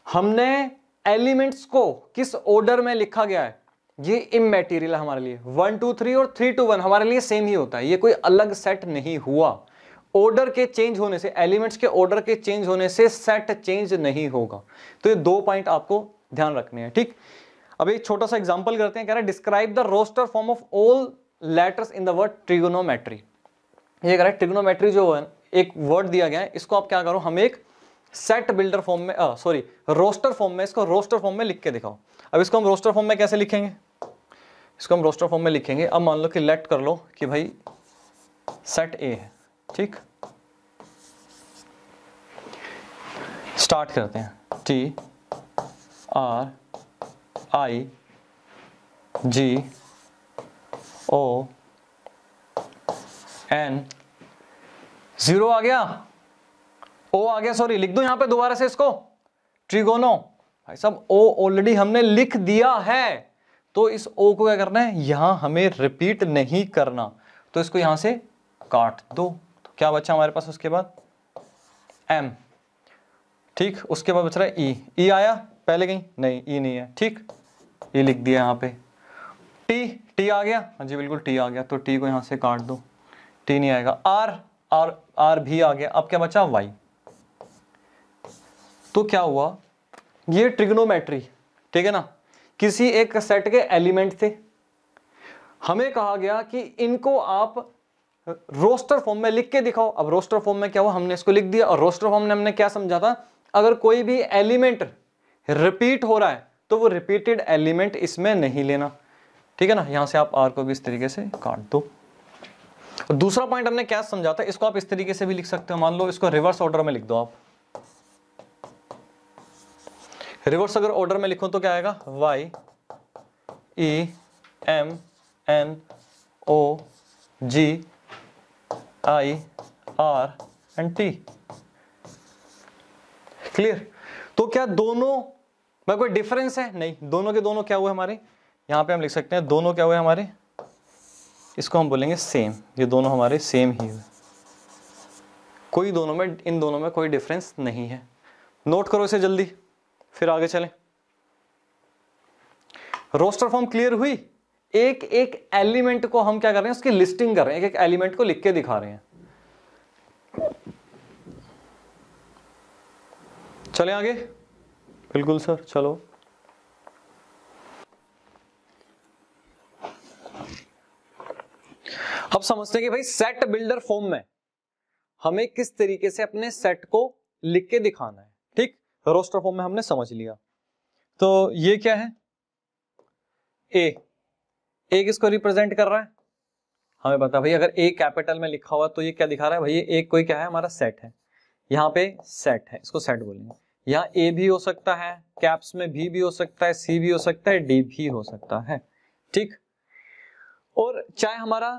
हमने एलिमेंट्स को किस ऑर्डर में लिखा गया है, ये इमैटेरियल है हमारे लिए। 1 2 3 और 3 2 1 हमारे लिए सेम ही होता है, ये कोई अलग सेट नहीं हुआ। ऑर्डर के चेंज होने से, एलिमेंट्स के ऑर्डर के चेंज होने से सेट चेंज नहीं होगा। तो ये 2 पॉइंट आपको ध्यान रखने हैं, ठीक। अब एक छोटा सा एग्जांपल करते हैं, कह रहा है describe the roster form of all letters in the word trigonometry. ये कह रहा है ट्रिगोनोमेट्री जो है एक वर्ड दिया गया है, इसको आप क्या करो, हम एक सेट बिल्डर फॉर्म में रोस्टर फॉर्म में, इसको रोस्टर फॉर्म में लिख के दिखाओ। अब इसको हम रोस्टर फॉर्म में कैसे लिखेंगे, इसको हम रोस्टर फॉर्म में लिखेंगे। अब मान लो कि लेट कर लो कि भाई सेट ए है, ठीक। स्टार्ट करते हैं, T R I G O N, 0 आ गया, O आ गया, सॉरी लिख दो यहां पे दोबारा से इसको, ट्रिगोनो। भाई साहब O ऑलरेडी हमने लिख दिया है, तो इस O को क्या करना है, यहां हमें रिपीट नहीं करना, तो इसको यहां से काट दो। तो क्या बचा हमारे पास उसके बाद, M, ठीक। उसके बाद बच रहा है E आया पहले कहीं, नहीं E नहीं है, ठीक। E लिख दिया यहाँ पे। T आ गया, हाँ जी बिल्कुल T आ गया, तो T को यहाँ से काट दो, T नहीं आएगा। R भी आ गया। अब क्या बचा, Y। तो क्या हुआ, ये ट्रिग्नोमेट्री, ठीक है ना, किसी एक सेट के एलिमेंट थे, हमें कहा गया कि इनको आप रोस्टर फॉर्म में लिख के दिखाओ। अब रोस्टर फॉर्म में क्या हुआ, हमने इसको लिख दिया, और रोस्टर फॉर्म में हमने क्या समझा था, अगर कोई भी एलिमेंट रिपीट हो रहा है तो वो रिपीटेड एलिमेंट इसमें नहीं लेना, ठीक है ना। यहां से आप R को भी इस तरीके से काट दो। और दूसरा पॉइंट हमने क्या समझा था, इसको आप इस तरीके से भी लिख सकते हो, मान लो इसको रिवर्स ऑर्डर में लिख दो आप। रिवर्स अगर ऑर्डर में लिखो तो क्या आएगा, Y E M N O G I R and T, clear. तो क्या दोनों में कोई डिफरेंस है, नहीं, दोनों के दोनों क्या हुए हमारे, यहां पे हम लिख सकते हैं दोनों क्या हुए हमारे, इसको हम बोलेंगे सेम, ये दोनों हमारे सेम ही हुए, कोई दोनों में, इन दोनों में कोई डिफरेंस नहीं है। नोट करो इसे जल्दी, फिर आगे चलें। रोस्टर फॉर्म क्लियर हुई, एक एक एलिमेंट को हम क्या कर रहे हैं, उसकी लिस्टिंग कर रहे हैं, एक एक एलिमेंट को लिख के दिखा रहे हैं। चलें आगे, बिल्कुल सर, चलो। अब समझते हैं कि भाई सेट बिल्डर फॉर्म में हमें किस तरीके से अपने सेट को लिख के दिखाना है, ठीक। रोस्टर फॉर्म में हमने समझ लिया। तो ये क्या है, ए किसको रिप्रेजेंट कर रहा है, हमें पता भाई अगर ए कैपिटल में लिखा हुआ तो ये क्या दिखा रहा है भाई, ये एक कोई क्या है, हमारा सेट है, यहाँ पे सेट है, इसको सेट बोलेंगे। यहाँ ए भी हो सकता है, कैप्स में भी हो सकता है, सी भी हो सकता है, डी भी हो सकता है, ठीक। और चाहे हमारा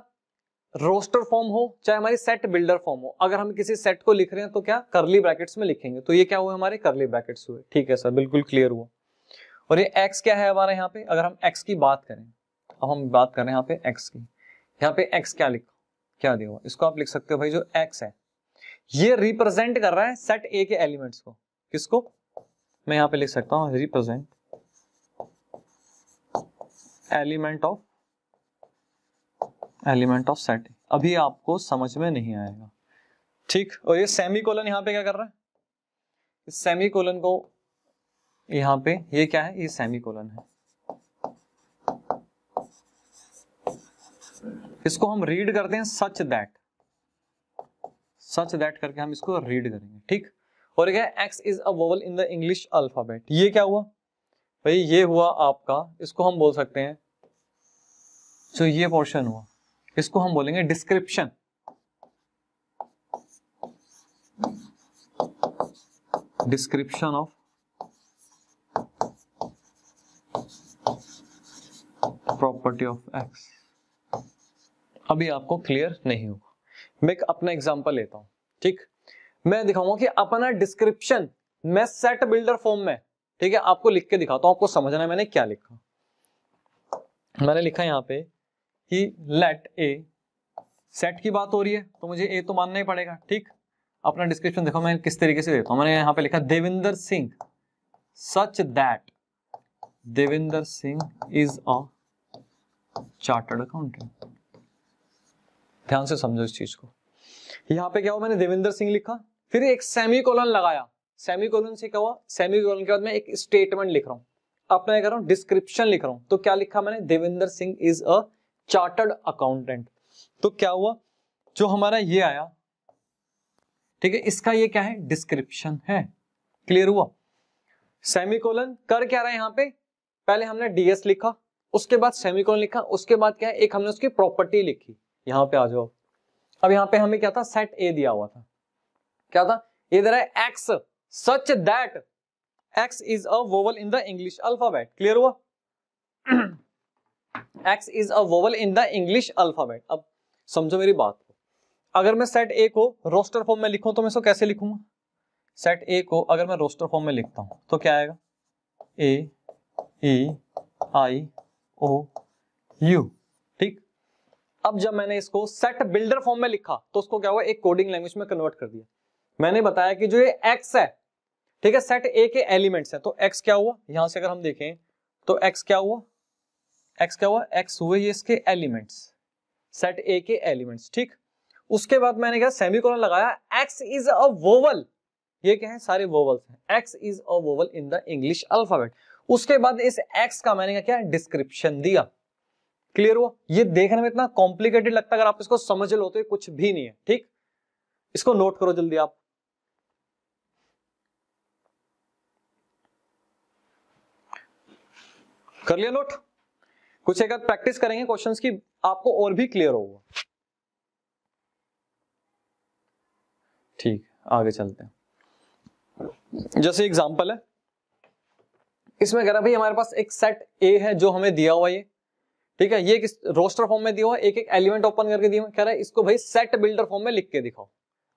रोस्टर फॉर्म हो, चाहे हमारी सेट बिल्डर फॉर्म हो, अगर हम किसी सेट को लिख रहे हैं तो क्या करली ब्रैकेट्स में लिखेंगे, तो ये क्या हुए हमारे करली ब्रैकेट्स हुए, ठीक है सर, बिल्कुल क्लियर हुआ। और ये एक्स क्या है हमारा, यहाँ पे अगर हम एक्स की बात करें, अब हम बात कर रहे हैं यहाँ पे एक्स की, यहाँ पे एक्स क्या लिखा, क्या दिया हुआ, इसको आप लिख सकते हो भाई जो एक्स है ये रिप्रेजेंट कर रहा है सेट ए के एलिमेंट्स को, किसको, मैं यहाँ पे लिख सकता हूँ रिप्रेजेंट एलिमेंट ऑफ सेट। अभी आपको समझ में नहीं आएगा, ठीक। और ये सेमीकोलन यहाँ पे क्या कर रहा है, इस सेमीकोलन को यहाँ पे, ये क्या है, ये सेमीकोलन है, इसको हम रीड करते हैं सच दैट करके हम इसको रीड करेंगे, ठीक। और क्या है, x is a vowel in the English alphabet, ये क्या हुआ भाई, ये हुआ आपका, इसको हम बोल सकते हैं, जो ये पोर्शन हुआ इसको हम बोलेंगे description, of property of x. अभी आपको क्लियर नहीं होगा, मैं एक अपना एग्जांपल लेता हूं, ठीक। मैं दिखाऊंगा कि अपना डिस्क्रिप्शन मैं सेट बिल्डर फॉर्म में, ठीक है, आपको लिख के दिखाता हूं, आपको समझना है मैंने क्या लिखा। मैंने लिखा यहां पे कि लेट ए, सेट की बात हो रही है तो मुझे ए तो मानना ही पड़ेगा, ठीक। अपना डिस्क्रिप्शन देखो मैं किस तरीके से देता हूं, मैंने यहां पे लिखा Devinder Singh such that Devinder Singh is a chartered accountant. ध्यान से समझो इस चीज को, यहाँ पे क्या हुआ, मैंने देवेंद्र सिंह लिखा, फिर एक सेमीकोलन लगाया, सेमीकोलन से क्या हुआ, सेमीकोलन के बाद मैं एक स्टेटमेंट लिख रहा हूँ, अपना कर रहा हूँ डिस्क्रिप्शन लिख रहा हूँ, तो क्या लिखा मैंने, Devendra Singh is a chartered accountant. तो क्या हुआ, जो हमारा ये आया, ठीक है, इसका ये क्या है, डिस्क्रिप्शन है। क्लियर हुआ। सेमीकोलन कर क्या रहा है यहाँ पे, पहले हमने डीएस लिखा, उसके बाद सेमीकोलन लिखा, उसके बाद क्या है, एक हमने उसकी प्रॉपर्टी लिखी। यहाँ पे आ जाओ, अब यहाँ पे हमें क्या था, सेट ए दिया हुआ था, क्या था, ये दे रहा है x such that x is a vowel in the English alphabet. Clear हुआ, x is a vowel in the English alphabet. अब समझो मेरी बात को, अगर मैं सेट ए को रोस्टर फॉर्म में लिखूं तो मैं इसको कैसे लिखूंगा, सेट ए को अगर मैं रोस्टर फॉर्म में लिखता हूं तो क्या आएगा, ए ई आई ओ यू। ठीक, अब जब मैंने इसको सेट बिल्डर फॉर्म में लिखा तो उसको क्या हुआ, एक कोडिंग लैंग्वेज में कन्वर्ट कर दिया। मैंने बताया कि जो ये एक्स है, ठीक है, सेट ए के एलिमेंट्स है, तो एक्स क्या हुआ, यहां से अगर हम देखें तो एक्स क्या हुआ, एक्स क्या हुआ, एक्स हुए ये इसके एलिमेंट्स, सेट ए के एलिमेंट्स। ठीक, उसके बाद मैंने क्या सेमीकोलन लगाया, एक्स इज अ वोवल, ये क्या है, सारे वोवल्स हैं, x is a vowel in the English alphabet. उसके बाद इस एक्स का मैंने क्या डिस्क्रिप्शन दिया। क्लियर हुआ, ये देखने में इतना कॉम्प्लिकेटेड लगता है, अगर आप इसको समझ लो तो ये कुछ भी नहीं है। ठीक, इसको नोट करो जल्दी आप, कर लिया नोट, कुछ एक प्रैक्टिस करेंगे क्वेश्चंस की, आपको और भी क्लियर होगा। ठीक, आगे चलते हैं। जैसे एग्जांपल है, इसमें कह रहा भाई हमारे पास एक सेट ए है जो हमें दिया हुआ, ये ठीक है, ये किस रोस्टर फॉर्म में दिया हुआ, एक एक एलिमेंट ओपन करके दिया हुआ, कह रहा है इसको भाई सेट बिल्डर फॉर्म में लिख के दिखाओ।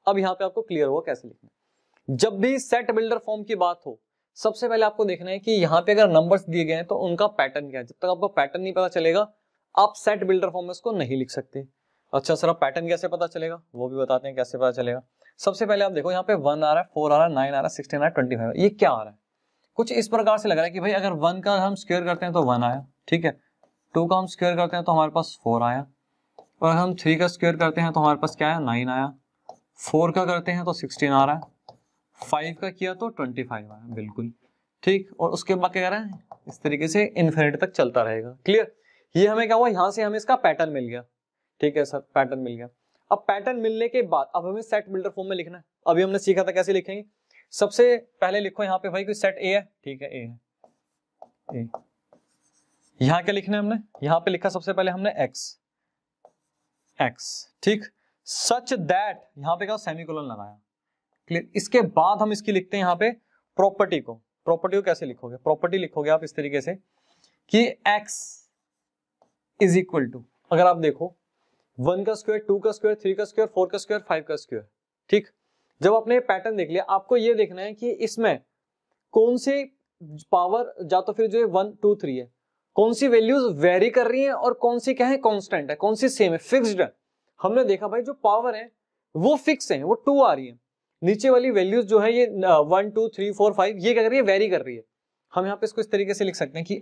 अब यहाँ पे आपको क्लियर होगा कैसे लिखना। जब भी सेट बिल्डर फॉर्म की बात हो, सबसे पहले आपको देखना है कि यहाँ पे अगर नंबर्स दिए गए हैं तो उनका पैटर्न क्या है। जब तक आपको पैटर्न नहीं पता चलेगा आप सेट बिल्डर फॉर्म में उसको नहीं लिख सकते। अच्छा सर, आप पैटर्न कैसे पता चलेगा, वो भी बताते हैं कैसे पता चलेगा। सबसे पहले आप देखो यहाँ पे 1 आ रहा है, 4 आ रहा है, 9 आ रहा है, 16 आ रहा है, 25, ये क्या आ रहा है, कुछ इस प्रकार से लग रहा है कि भाई अगर 1 का हम स्क्वायर करते हैं तो 1 आया, ठीक है, 2 का हम स्क्वायर करते हैं तो हमारे पास 4 आया, और हम 3 का स्क्वायर करते हैं तो हमारे पास क्या है, 9 आया, 4 का करते हैं तो 16 आ रहा है, 5 का किया तो 25 आया, बिल्कुल ठीक। और उसके बाद क्या कर रहा है, इस तरीके से इन्फिनिटी तक चलता रहेगा। क्लियर, ये हमें क्या हुआ, यहां से हमें इसका पैटर्न मिल गया। ठीक है सर, पैटर्न मिल गया। अब पैटर्न मिलने के बाद अब हमें सेट बिल्डर फॉर्म में लिखना है। अभी हमने सीखा था कैसे लिखेंगे। सबसे पहले लिखो यहाँ पे भाई कोई सेट ए है, ठीक है, ए है, ए। यहाँ क्या लिखना है हमने, यहाँ पे लिखा सबसे पहले हमने एक्स, एक्स, ठीक, सच दैट, यहाँ पे क्या सेमीकोलन लगाया। क्लियर, इसके बाद हम इसकी लिखते हैं यहाँ पे प्रॉपर्टी को। प्रॉपर्टी को कैसे लिखोगे, प्रॉपर्टी लिखोगे आप इस तरीके से कि x इज इक्वल टू, अगर आप देखो 1 का स्क्वायर, 2 का स्क्वायर, 3 का स्क्वायर, 4 का स्क्वायर, 5 का स्क्वायर। ठीक, जब आपने पैटर्न देख लिया, आपको ये देखना है कि इसमें कौन सी पावर, या तो फिर जो 1 2 3 है, कौन सी वैल्यूज वेरी कर रही हैं और कौन सी क्या है, कांस्टेंट है, कौन सी सेम है, फिक्स्ड है। हमने देखा भाई जो पावर है वो फिक्स है, वो 2 आ रही है। नीचे वाली वैल्यूज जो है ये 1 2 3 4 5 ये क्या कर रही है, वेरी कर रही है। हम यहाँ पे इसको इस तरीके से लिख सकते हैं कि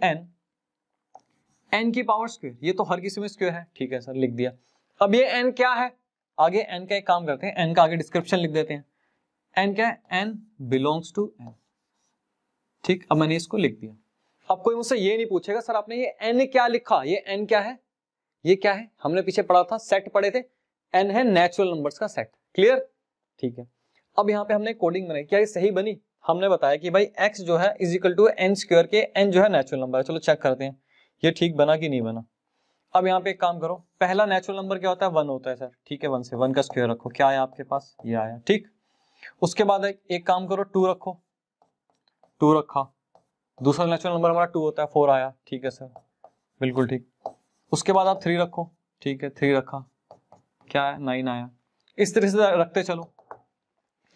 n की पावर स्क्वायर, ये तो हर किसी में स्क्वायर है, ठीक है सर, लिख दिया। अब ये n क्या है, आगे n का एक काम करते हैं, n का आगे डिस्क्रिप्शन लिख देते हैं। n क्या है, n बिलोंग्स टू n। ठीक, अब मैंने इसको लिख दिया। अब कोई मुझसे ये नहीं पूछेगा सर आपने ये n क्या लिखा, ये n क्या है, ये क्या है, हमने पीछे पढ़ा था, सेट पढ़े थे, n है नेचुरल नंबर्स का सेट। क्लियर, ठीक है। अब यहाँ पे हमने कोडिंग बनाई, क्या ये सही बनी, हमने बताया कि भाई x जो है is equal to n square के, n जो है नेचुरल नंबर है। चलो चेक करते हैं ये ठीक बना कि नहीं बना। अब यहाँ पे एक काम करो, पहला नेचुरल नंबर क्या होता है, 1 होता है सर, ठीक है, 1 से 1 का स्क्वायर रखो, क्या आया आपके पास, ये आया। ठीक, उसके बाद एक काम करो, 2 रखो, 2 रखा, दूसरा नेचुरल नंबर हमारा 2 होता है, 4 आया, ठीक है सर, बिल्कुल ठीक। उसके बाद आप 3 रखो, ठीक है, 3 रखा, क्या है, 9 आया। इस तरह से रखते चलो।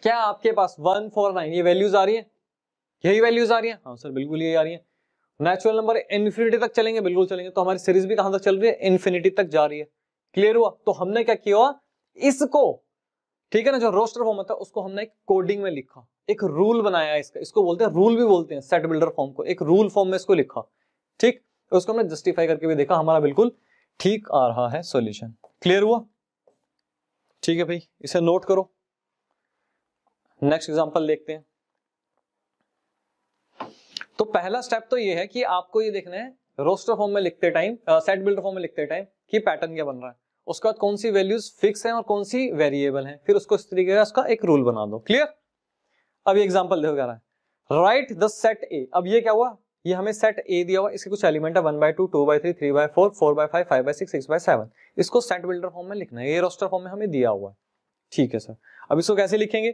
क्या आपके पास 1 4 9 ये वैल्यूज आ रही है, यही वैल्यूज आ रही है, हाँ सर बिल्कुल यही आ रही है। नेचुरल नंबर इन्फिनिटी तक चलेंगे, बिल्कुल चलेंगे, तो हमारी सीरीज भी कहां तक चल रही है, इन्फिनिटी तक जा रही है। क्लियर हुआ, तो हमने क्या किया, इसको, ठीक है ना, जो रोस्टर फॉर्म होता है उसको हमने एक कोडिंग में लिखा, एक रूल बनाया इसका, इसको बोलते हैं रूल भी बोलते हैं, सेट बिल्डर फॉर्म को, एक रूल फॉर्म में इसको लिखा। ठीक, उसको हमने जस्टिफाई करके भी देखा, हमारा बिल्कुल ठीक आ रहा है सॉल्यूशन। क्लियर हुआ, ठीक है भाई, इसे नोट करो। नेक्स्ट एग्जांपल देखते हैं। तो पहला स्टेप तो ये है कि आपको ये देखना है रोस्टर फॉर्म में लिखते टाइम, सेट बिल्डर फॉर्म में लिखते टाइम कि पैटर्न क्या बन रहा है, उसके बाद कौन सी वैल्यूज फिक्स हैं और कौन सी वेरिएबल हैं, फिर उसको इस तरीके का उसका एक रूल बना दो। क्लियर? अब ये एग्जांपल देखो क्या रहा है, राइट द सेट ए। अब ये क्या हुआ, ये हमें सेट ए दिया हुआ, इसके कुछ एलिमेंट है 1/2, 2/3, 3/4, 4/5, 5/6, 6/7। इसको सेट बिल्डर फॉर्म में लिखना है, ये रोस्टर फॉर्म में हमें दिया हुआ है। ठीक है सर, अब इसको कैसे लिखेंगे?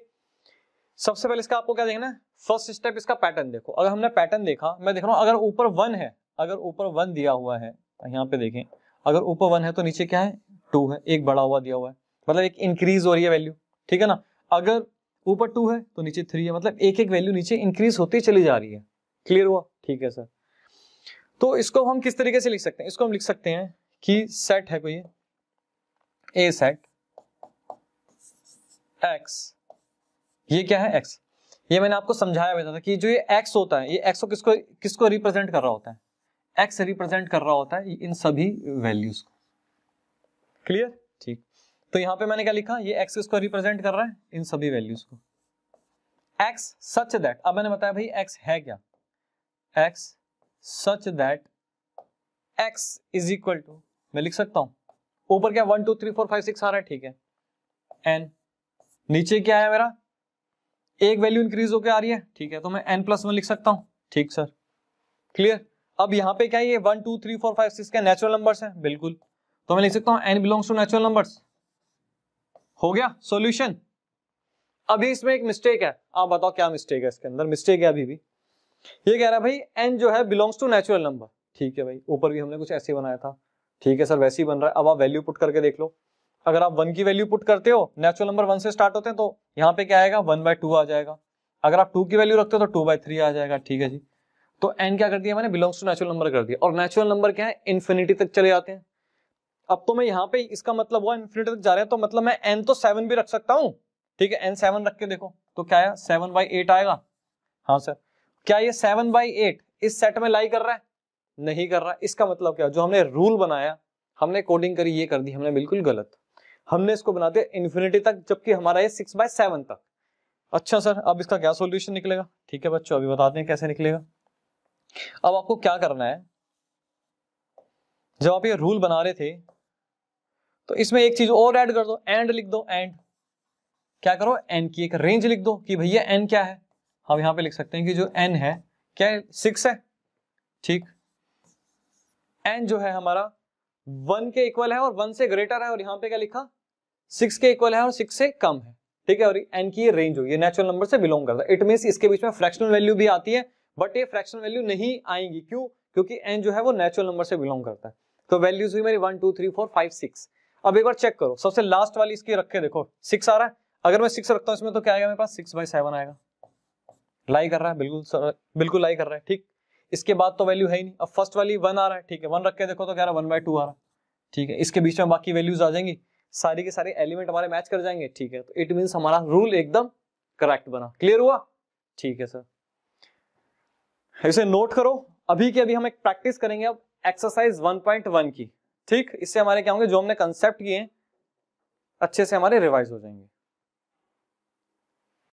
सबसे पहले इसका आपको क्या देखना है, फर्स्ट स्टेप इसका पैटर्न देखो। अगर हमने पैटर्न देखा, मैं देख रहा हूं अगर ऊपर 1 है, अगर ऊपर 1 दिया हुआ है, यहाँ पे देखें, अगर ऊपर 1 है तो नीचे क्या है, 2 है, एक बड़ा हुआ दिया हुआ है, मतलब एक इंक्रीज हो रही है वैल्यू, ठीक है ना। अगर ऊपर 2 है तो नीचे 3 है, मतलब एक एक वैल्यू नीचे इंक्रीज होती चली जा रही है। क्लियर हुआ? ठीक है सर। तो इसको हम किस तरीके से लिख सकते हैं, इसको हम लिख सकते हैं कि सेट है कोई ए सेट एक्स, ये क्या है x, ये मैंने आपको समझाया हुआ था कि जो ये x होता है, ये x को किसको रिप्रेजेंट कर रहा होता है, x रिप्रेजेंट कर रहा होता है इन सभी वैल्यूज को। क्लियर? ठीक। तो यहां पे मैंने क्या लिखा, ये x किसको रिप्रेजेंट कर रहा है, इन सभी वैल्यूज को। x सच दैट, अब मैंने बताया भाई x है क्या, x such that x is equal to, मैं लिख सकता हूं ऊपर क्या 1 2 3 4 5 6 आ रहा है, ठीक है, n, नीचे क्या है मेरा, एक वैल्यू इंक्रीज होकर आ रही है, ठीक है, तो मैं n+1 लिख सकता हूं। ठीक सर, क्लियर? अब यहां पे क्या है, ये 1 2 3 4 5 6 के नेचुरल नंबर्स हैं, बिल्कुल, तो मैं लिख सकता हूं n belongs to natural numbers. हो गया सॉल्यूशन। अभी इसमें एक मिस्टेक है, आप बताओ क्या मिस्टेक है इसके अंदर? मिस्टेक है अभी भी, ये कह रहा है भाई n जो है बिलोंग्स टू नेचुरल नंबर। ठीक है भाई, ऊपर भी हमने कुछ ऐसे बनाया था, ठीक है सर, वैसे ही बन रहा है। अब आप वैल्यू पुट करके देख लो, अगर आप 1 की वैल्यू पुट करते हो, नेचुरल नंबर 1 से स्टार्ट होते हैं, तो यहाँ पे क्या आएगा 1/2 आ जाएगा। अगर आप 2 की वैल्यू रखते हो तो 2/3 आ जाएगा। ठीक है जी, तो n क्या कर दिया मैंने, बिलोंग्स टू नेचुरल नंबर कर दिया, और नेचुरल नंबर क्या है, इन्फिनिटी तक चले जाते हैं। अब तो मैं यहाँ पे इसका मतलब हुआ इन्फिनिटी तक जा रहे हैं, तो मतलब मैं n तो 7 भी रख सकता हूँ। ठीक है, n 7 रख के देखो तो क्या आया, 7/8 आएगा। हाँ सर, क्या ये 7/8 इस सेट में लाई कर रहा है? नहीं कर रहा। इसका मतलब क्या, जो हमने रूल बनाया, हमने कोडिंग करी, ये कर दी हमने बिल्कुल गलत, हमने इसको बना दिया इन्फिनिटी तक, जबकि हमारा ये 6/7 तक। अच्छा सर, अब इसका क्या सॉल्यूशन निकलेगा? ठीक है बच्चों, अभी बताते हैं कैसे निकलेगा। अब आपको क्या करना है, जब आप ये रूल बना रहे थे तो इसमें एक चीज और ऐड कर दो, एंड लिख दो, एंड क्या करो, n की एक रेंज लिख दो कि भैया n क्या है। हम यहां पे लिख सकते हैं कि जो n है क्या है, 6 है। ठीक, n जो है हमारा 1 के इक्वल है और 1 से ग्रेटर है, और यहाँ पे क्या लिखा, 6 के इक्वल है और 6 से कम है। ठीक है, और n की ये रेंज हो, ये नेचुरल नंबर से बिलोंग करता है। इट मींस इसके बीच में फ्रैक्शनल वैल्यू भी आती है, बट ये फ्रैक्शनल वैल्यू नहीं आएंगी। क्यों? क्योंकि n जो है वो नेचुरल नंबर से बिलोंग करता है। तो वैल्यूज हुई मेरी 1 2 3 4 5 6। अब एक बार चेक करो, सबसे लास्ट वाली इसकी रख के देखो, 6 आ रहा है। अगर मैं 6 रखता हूं इसमें तो क्या आएगा मेरे पास, 6/7 आएगा। लाई कर रहा है, बिल्कुल लाई कर रहा है। ठीक, इसके बाद तो वैल्यू है ही नहीं। अब फर्स्ट वाली 1 आ रहा है, ठीक है, 1 रख के देखो तो क्या रहा, 1/2 आ रहा है। ठीक है, इसके बीच में बाकी वैल्यूज आ जाएंगी, सारी के सारे एलिमेंट हमारे मैच कर जाएंगे। ठीक है, तो इट मींस हमारा रूल एकदम करेक्ट बना। क्लियर हुआ? ठीक है सर, इसे नोट करो। अभी के अभी हम एक प्रैक्टिस करेंगे अब एक्सरसाइज 1.1 की। ठीक, इससे हमारे क्या होंगे, जो हमने कंसेप्ट किए अच्छे से हमारे रिवाइज हो जाएंगे।